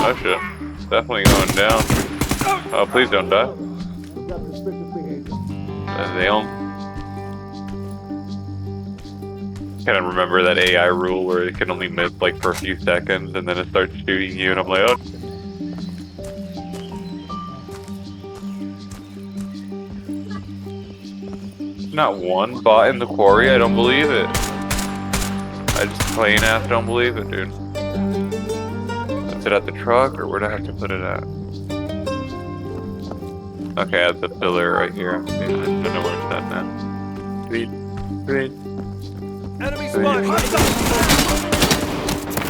Oh shit. It's definitely going down. Oh, please don't die. Damn. Kind of remember that AI rule where it can only miss like for a few seconds and then it starts shooting you and I'm like, oh. Not one bot in the quarry, I don't believe it. I just plain ass don't believe it, dude. Is it at the truck or where do I have to put it at? Okay, at the pillar right here. I don't know where it's at now. Sweet. Great. Enemy spotted!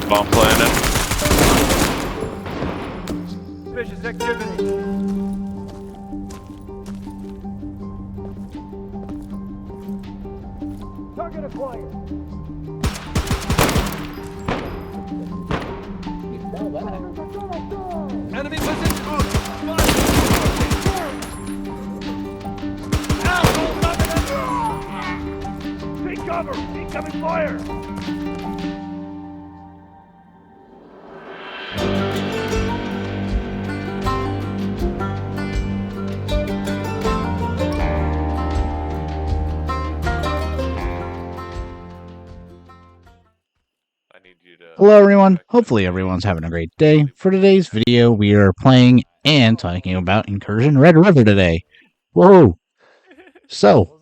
Bomb planted. Suspicious activity. Target acquired. Enemy position. Take cover! Incoming fire! Hello everyone, hopefully everyone's having a great day. For today's video, we are playing and talking about Incursion Red River today. Whoa! So,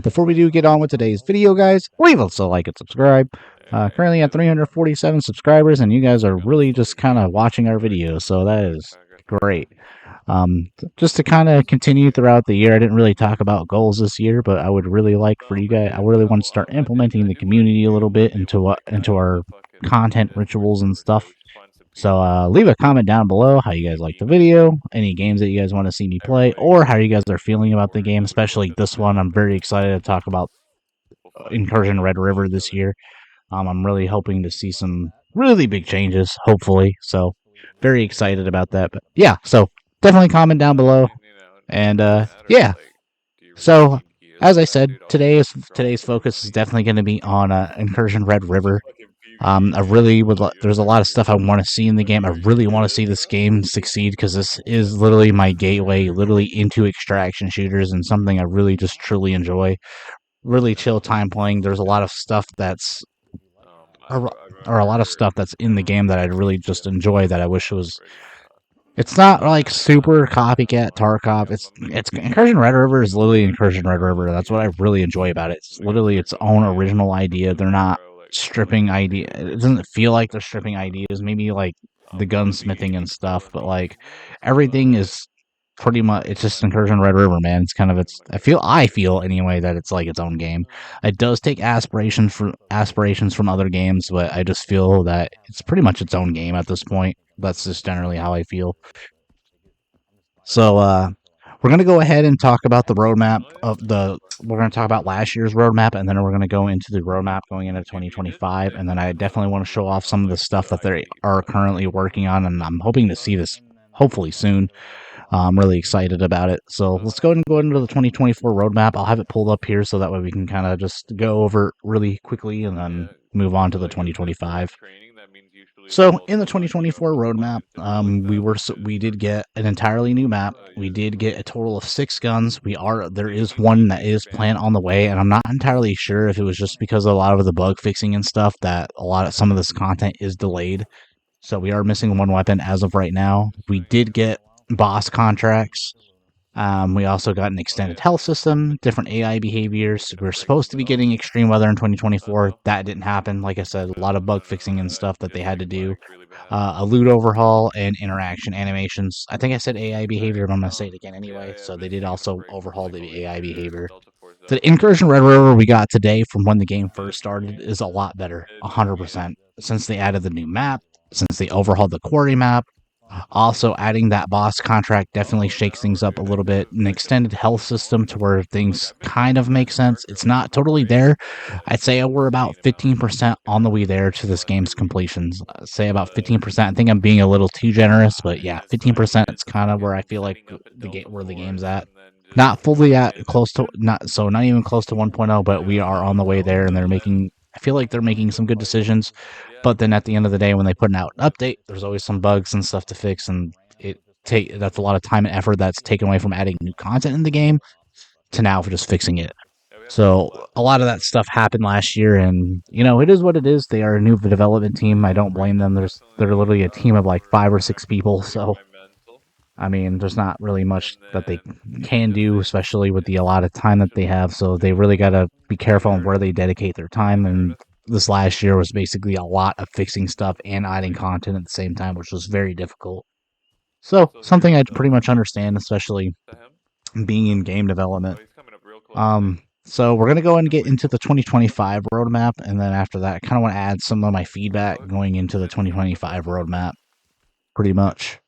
before we do get on with today's video, guys, leave us a like and subscribe. Currently at 347 subscribers, and you guys are really just kind of watching our videos, so that is great. Just to kind of continue throughout the year, I didn't really talk about goals this year, but I would really like for you guys, I really want to start implementing the community a little bit into our content rituals and stuff. So leave a comment down below how you guys like the video, any games that you guys want to see me play, or how you guys are feeling about the game, especially this one. I'm very excited to talk about Incursion Red River this year. I'm really hoping to see some really big changes, hopefully. So very excited about that. But yeah, so definitely comment down below. And yeah. So as I said, today's focus is definitely going to be on Incursion Red River. I really would. There's a lot of stuff I want to see in the game. I really want to see this game succeed because this is literally my gateway, literally into extraction shooters and something I really just truly enjoy. Really chill time playing. There's a lot of stuff that's, or a lot of stuff that's in the game that I really just enjoy that I wish was. It's not like super copycat Tarkov. It's Incursion Red River is literally Incursion Red River. That's what I really enjoy about it. It's literally its own original idea. They're not stripping idea. It doesn't feel like they're stripping ideas. Maybe like the gunsmithing and stuff, but like everything is pretty much. It's just Incursion Red River, man. It's kind of I feel anyway that it's like its own game. It does take aspirations from other games, but I just feel that it's pretty much its own game at this point. That's just generally how I feel. So we're going to go ahead and talk about the roadmap we're going to talk about last year's roadmap, and then we're going to go into the roadmap going into 2025, and then I definitely want to show off some of the stuff that they are currently working on, and I'm hoping to see this hopefully soon. I'm really excited about it. So let's go ahead and go into the 2024 roadmap. I'll have it pulled up here so that way we can kind of just go over it really quickly and then move on to the 2025. So in the 2024 roadmap, we did get an entirely new map. We did get a total of 6 guns. There is one that is planned on the way, and I'm not entirely sure if it was just because of a lot of the bug fixing and stuff that some of this content is delayed. So we are missing 1 weapon as of right now. We did get boss contracts. We also got an extended health system, different AI behaviors. We're supposed to be getting extreme weather in 2024. That didn't happen. Like I said, a lot of bug fixing and stuff that they had to do. A loot overhaul and interaction animations. I think I said AI behavior, but I'm going to say it again anyway. So they did also overhaul the AI behavior. The Incursion Red River we got today from when the game first started is a lot better, 100%. Since they added the new map, since they overhauled the quarry map, also adding that boss contract definitely shakes things up a little bit. An extended health system to where things kind of make sense. It's not totally there. I'd say we're about 15% on the way there to this game's completions. I'd say about 15%. I think I'm being a little too generous, but yeah, 15% is kind of where I feel like where the game's at. Not fully at not even close to 1.0, but we are on the way there, and they're making I feel like they're making some good decisions, but then at the end of the day, when they put out an update, there's always some bugs and stuff to fix, and that's a lot of time and effort that's taken away from adding new content in the game to now for just fixing it. So a lot of that stuff happened last year, and it is what it is. They are a new development team. I don't blame them. They're literally a team of like 5 or 6 people. So I mean, there's not really much that they can do, especially with a lot of time that they have. So they really got to be careful on where they dedicate their time. And this last year was basically a lot of fixing stuff and adding content at the same time, which was very difficult. So something I pretty much understand, especially being in game development. So we're gonna go and get into the 2025 roadmap, and then after that, I kind of want to add some of my feedback going into the 2025 roadmap, pretty much.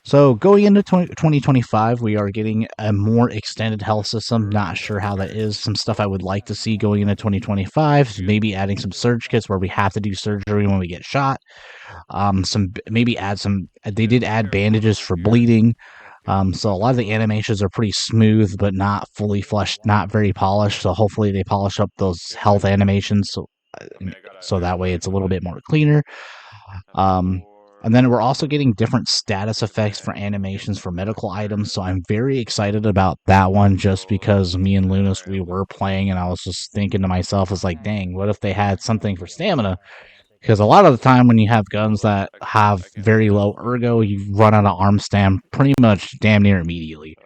So going into 2025, we are getting a more extended health system. Not sure how that is. Some stuff I would like to see going into 2025. Maybe adding some surge kits where we have to do surgery when we get shot. They did add bandages for bleeding. So a lot of the animations are pretty smooth, but not fully fleshed, not very polished. So hopefully they polish up those health animations, so that way it's a little bit more cleaner. And then we're also getting different status effects for animations for medical items. So I'm very excited about that one, just because me and Lunas, we were playing, and I was just thinking to myself, I was like, dang, what if they had something for stamina? Because a lot of the time when you have guns that have very low ergo, you run out of arm stam pretty much damn near immediately.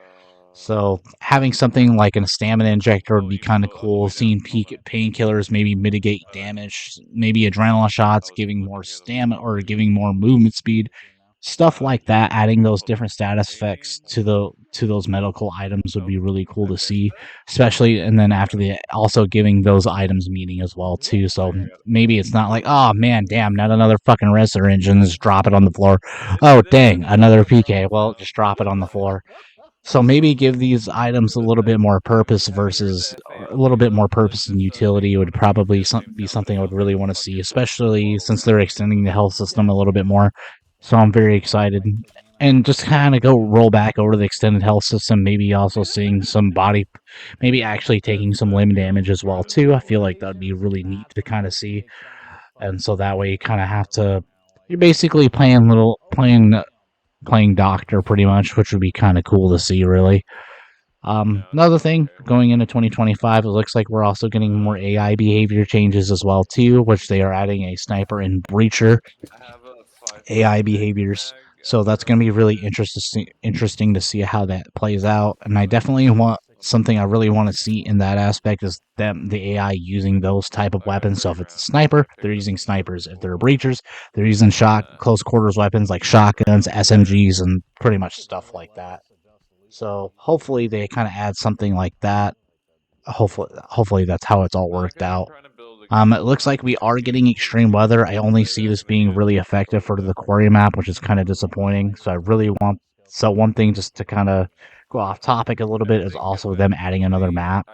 So having something like a stamina injector would be kind of cool. Seeing painkillers maybe mitigate damage, maybe adrenaline shots giving more stamina or giving more movement speed, stuff like that. Adding those different status effects to those medical items would be really cool to see, especially. And then after also giving those items meaning as well too. So maybe it's not like, oh man, damn, not another fucking res syringe and just drop it on the floor. Oh dang, another PK. Well, just drop it on the floor. So maybe give these items a little bit more purpose and utility would probably be something I would really want to see, especially since they're extending the health system a little bit more. So I'm very excited. And just kind of roll back over the extended health system, maybe also seeing some body, maybe actually taking some limb damage as well too. I feel like that would be really neat to kind of see. And so that way you kind of have to, you're basically playing doctor pretty much, which would be kind of cool to see, really. Another thing, going into 2025, it looks like we're also getting more AI behavior changes as well too, which they are adding a sniper and breacher AI behaviors. So that's going to be really interesting to see how that plays out. And I definitely want something I really want to see in that aspect is the AI using those type of weapons. So if it's a sniper, they're using snipers. If they're breachers, they're using close quarters weapons like shotguns, SMGs, and pretty much stuff like that. So hopefully they kind of add something like that. Hopefully that's how it's all worked out. It looks like we are getting extreme weather. I only see this being really effective for the quarry map, which is kind of disappointing. So I really want. So one thing, just to kind of go off topic a little bit, is also them adding another map.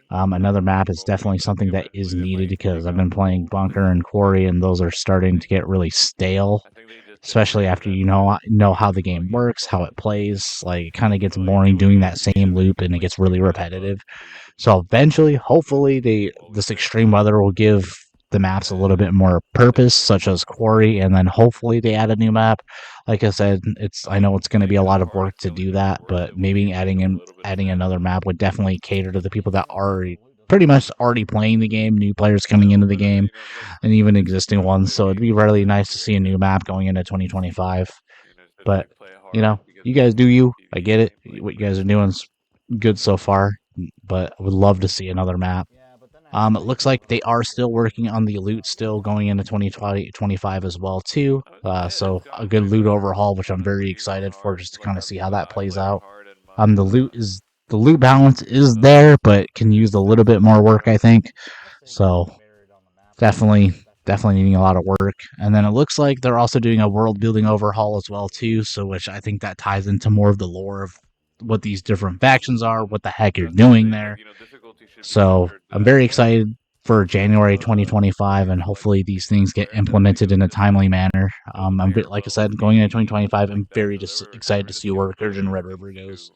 Another map is definitely something that is needed, because I've been playing Bunker and Quarry, and those are starting to get really stale. Especially after you know how the game works, how it plays. Like, it kind of gets boring doing that same loop, and it gets really repetitive. So eventually, hopefully, this extreme weather will give the maps a little bit more purpose, such as Quarry, and then hopefully they add a new map. Like I said, I know it's going to be a lot of work to do that, but maybe adding another map would definitely cater to the people that are pretty much already playing the game, new players coming into the game, and even existing ones. So it'd be really nice to see a new map going into 2025. But you guys do you. I get it. What you guys are doing is good so far, but I would love to see another map. It looks like they are still working on the loot still going into 2025 as well too. So a good loot overhaul, which I'm very excited for, just to kind of see how that plays out. The loot balance is there, but can use a little bit more work, I think. So definitely needing a lot of work. And then it looks like they're also doing a world building overhaul as well too. So which I think that ties into more of the lore of what these different factions are, what the heck you're doing there. So I'm very excited for January 2025, and hopefully these things get implemented in a timely manner. Like I said, going into 2025, I'm very excited to see where Incursion Red River goes.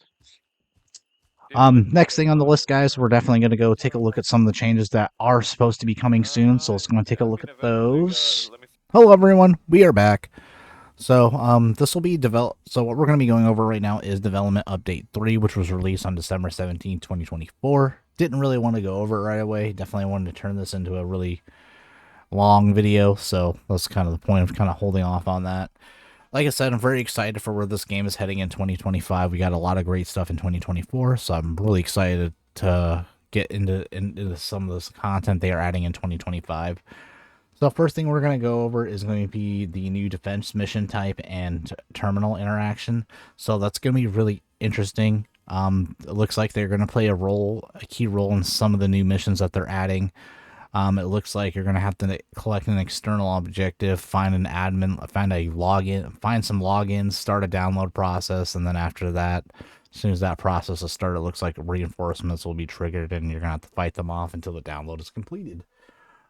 Next thing on the list, guys, we're definitely going to go take a look at some of the changes that are supposed to be coming soon. So let's go and take a look at those. Hello, everyone. We are back. So this will be So what we're going to be going over right now is Development Update 3, which was released on December 17, 2024. Didn't really want to go over it right away. Definitely wanted to turn this into a really long video. So that's kind of the point of kind of holding off on that. Like I said, I'm very excited for where this game is heading in 2025. We got a lot of great stuff in 2024, so I'm really excited to get into some of this content they are adding in 2025. So first thing we're going to go over is going to be the new defense mission type and terminal interaction. So that's going to be really interesting. It looks like they're going to play a key role in some of the new missions that they're adding. It looks like you're going to have to collect an external objective, find an admin, find a login, find some logins, start a download process, and then after that, as soon as that process is started, it looks like reinforcements will be triggered, and you're going to have to fight them off until the download is completed.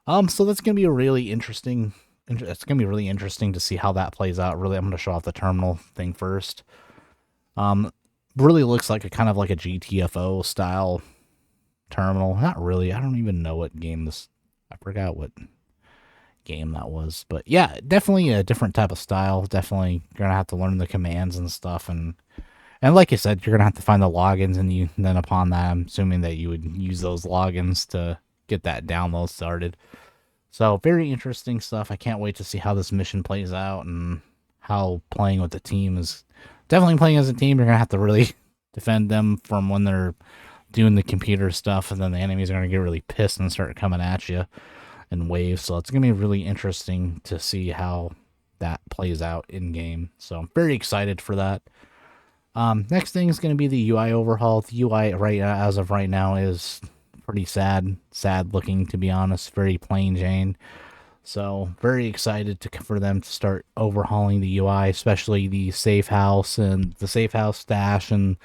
So that's going to be a really interesting. It's going to be really interesting to see how that plays out. Really, I'm going to show off the terminal thing first. Really looks like a kind of like a GTFO style terminal. Not really. I don't even know what game this. I forgot what game that was, but yeah, definitely a different type of style. Definitely, you're gonna have to learn the commands and stuff, and like I said, you're gonna have to find the logins, and then upon that, I'm assuming that you would use those logins to get that download started. So very interesting stuff. I can't wait to see how this mission plays out and how playing with the team is. Definitely playing as a team, you're gonna have to really defend them from when they're doing the computer stuff, and then the enemies are going to get really pissed and start coming at you in waves. So it's going to be really interesting to see how that plays out in game. So I'm very excited for that. Next thing is going to be the UI overhaul. The UI as of right now is pretty sad looking, to be honest. Very plain Jane. So very excited for them to start overhauling the UI, especially the safe house and the safe house stash, and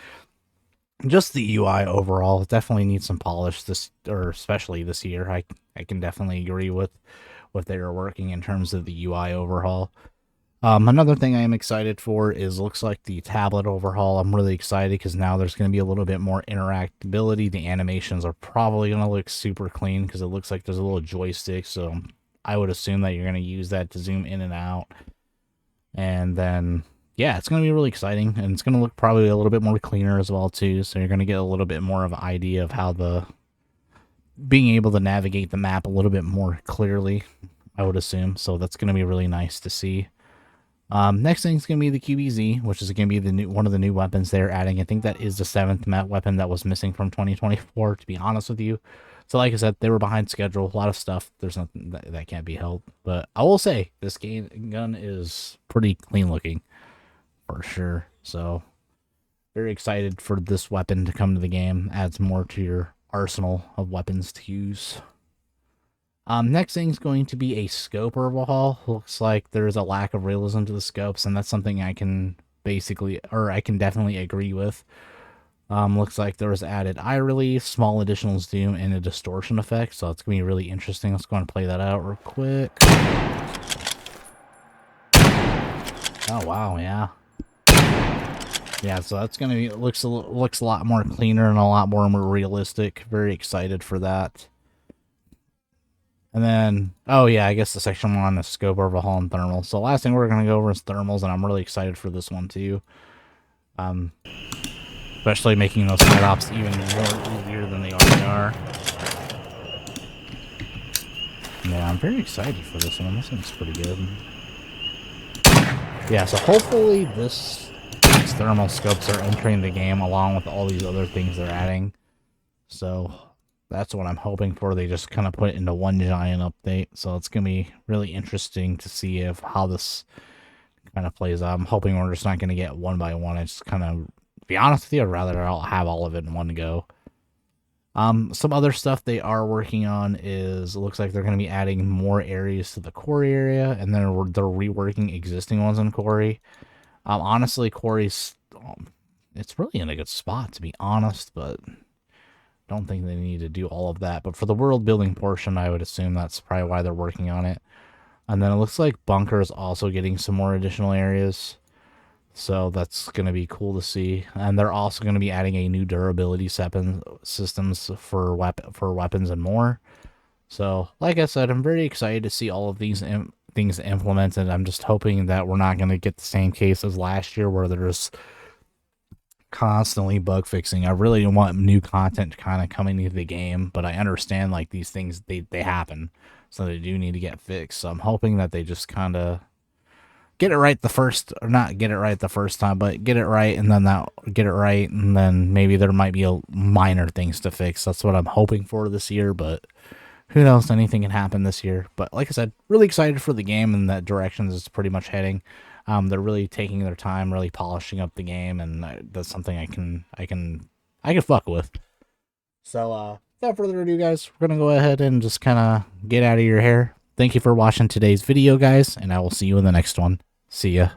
just the UI overall. Definitely needs some polish especially this year. I can definitely agree with what they are working in terms of the UI overhaul. Another thing I am excited for is looks like the tablet overhaul. I'm really excited because now there's going to be a little bit more interactability. The animations are probably going to look super clean because it looks like there's a little joystick. So I would assume that you're going to use that to zoom in and out. And then yeah, it's going to be really exciting, and it's going to look probably a little bit more cleaner as well, too. So you're going to get a little bit more of an idea of how being able to navigate the map a little bit more clearly, I would assume. So that's going to be really nice to see. Next thing is going to be the QBZ, which is going to be one of the new weapons they're adding. I think that is the 7th map weapon that was missing from 2024, to be honest with you. So like I said, they were behind schedule. A lot of stuff. There's nothing that can't be helped. But I will say, this gun is pretty clean looking. For sure. So very excited for this weapon to come to the game. Adds more to your arsenal of weapons to use. Next thing is going to be a scope overhaul. Looks like there's a lack of realism to the scopes, and that's something I can definitely agree with. Looks like there was added eye release, small additional zoom, and a distortion effect. So it's gonna be really interesting. Let's go and play that out real quick. Oh wow, yeah. Yeah, so that's gonna be looks a lot more cleaner and a lot more realistic. Very excited for that. And then, oh yeah, I guess the section 1 is scope overhaul and thermal. So last thing we're gonna go over is thermals, and I'm really excited for this one too. Especially making those side ops even more easier than they already are. Yeah, I'm very excited for this one. This one's pretty good. Yeah, so hopefully these thermal scopes are entering the game along with all these other things they're adding. So that's what I'm hoping for. They just kind of put it into one giant update. So it's going to be really interesting to see how this kind of plays out. I'm hoping we're just not going to get one by one. It's kind of, to be honest with you, I'd rather have all of it in one go. Some other stuff they are working on is, it looks like they're going to be adding more areas to the quarry area, and then they're reworking existing ones in quarry. Honestly, quarry's, it's really in a good spot, to be honest, but don't think they need to do all of that. But for the world building portion, I would assume that's probably why they're working on it. And then it looks like bunker is also getting some more additional areas. So that's going to be cool to see. And they're also going to be adding a new durability systems for weapons and more. So, like I said, I'm very excited to see all of these things implemented. I'm just hoping that we're not going to get the same case as last year where there's constantly bug fixing. I really want new content kind of coming into the game, but I understand like these things, they happen. So they do need to get fixed. So I'm hoping that they just kind of get it right the first, or not get it right the first time, but get it right, and then get it right, and then maybe there might be minor things to fix. That's what I'm hoping for this year, but who knows? Anything can happen this year. But like I said, really excited for the game and that directions it's pretty much heading. They're really taking their time, really polishing up the game, and that's something I can fuck with. So, without further ado, guys, we're gonna go ahead and just kind of get out of your hair. Thank you for watching today's video, guys, and I will see you in the next one. See ya.